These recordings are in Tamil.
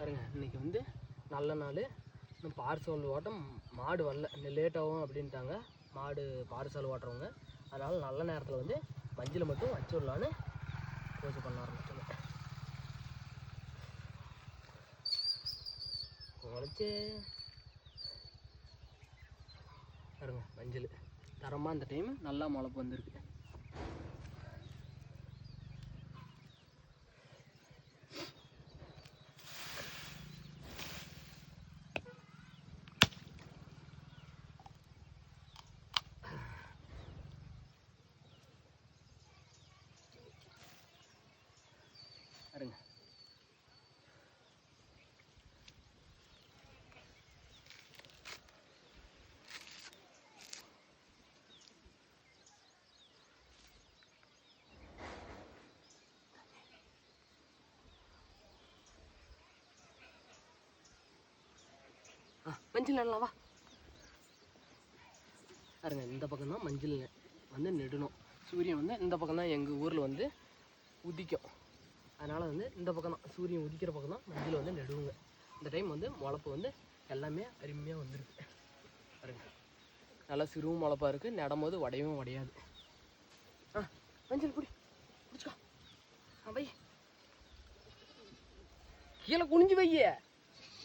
பாருங்க, இன்றைக்கி வந்து நல்ல நாள். இன்னும் பார்சல் ஓட்டம் மாடு வரல, இன்னும் லேட் ஆகும் அப்படின்ட்டாங்க மாடு பார்சல் ஓட்டுறவங்க. அதனால் நல்ல நேரத்தில் வந்து மஞ்சளை மட்டும் வச்சு விடலான்னு பூஜை பண்ண ஆரம்பிச்சோங்க. உழைச்சி பாருங்க, மஞ்சள் தரமாக இந்த டைம் நல்லா முளைப்பு வந்திருக்கு. பாருங்க, மஞ்சள் நடலாம் வா. பாருங்க, இந்த பக்கம் தான் மஞ்சள் வந்து நெடணும். சூரியன் வந்து இந்த பக்கம் தான் எங்கள் ஊரில் வந்து உதிக்கும். அதனால் வந்து இந்த பக்கம் தான் சூரியன் உதிக்கிற பக்கம் தான் மஞ்சள் வந்து நெடுவுங்க. இந்த டைம் வந்து முளப்பு வந்து எல்லாமே அருமையாக வந்துருக்கு. பாருங்க, நல்லா சிறுவும் முளப்பாக இருக்குது, நடும்போது உடையவும் உடையாது. மஞ்சள் குடி குடிச்சுக்கோ. வை, கீழே குனிஞ்சு வைய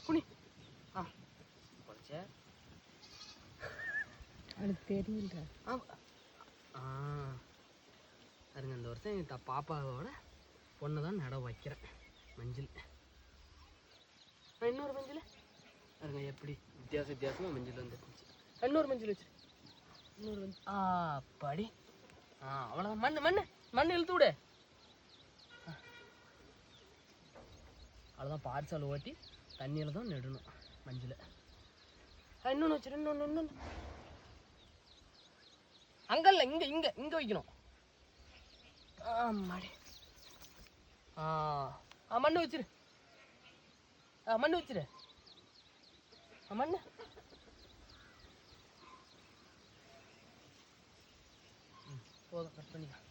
குனி. குடிச்ச அது தெரியல. பாருங்க, இந்த வருஷம் எங்கள் பாப்பாவோட பொண்ணு தான் நட வைக்கிறேன் மஞ்சள். இன்னொரு மஞ்சள் பாருங்க, எப்படி வித்தியாசமாக மஞ்சள் வந்துருந்துச்சு. இன்னொரு மஞ்சள் வச்சு இன்னொரு மஞ்சள். படி அவ்வளோதான். மண் இழுத்து விடு. அவ்வளோதான், பார்சல் ஓட்டி தண்ணியில் தான் நெடணும் மஞ்சள். இன்னொன்று வச்சிரு. இன்னொன்று அங்கே இல்லை, இங்கே வைக்கணும். மாடி மண் வச்சிரு. மண் வச்சிரு. மண் போதும், கட் பண்ணிக்கலாம்.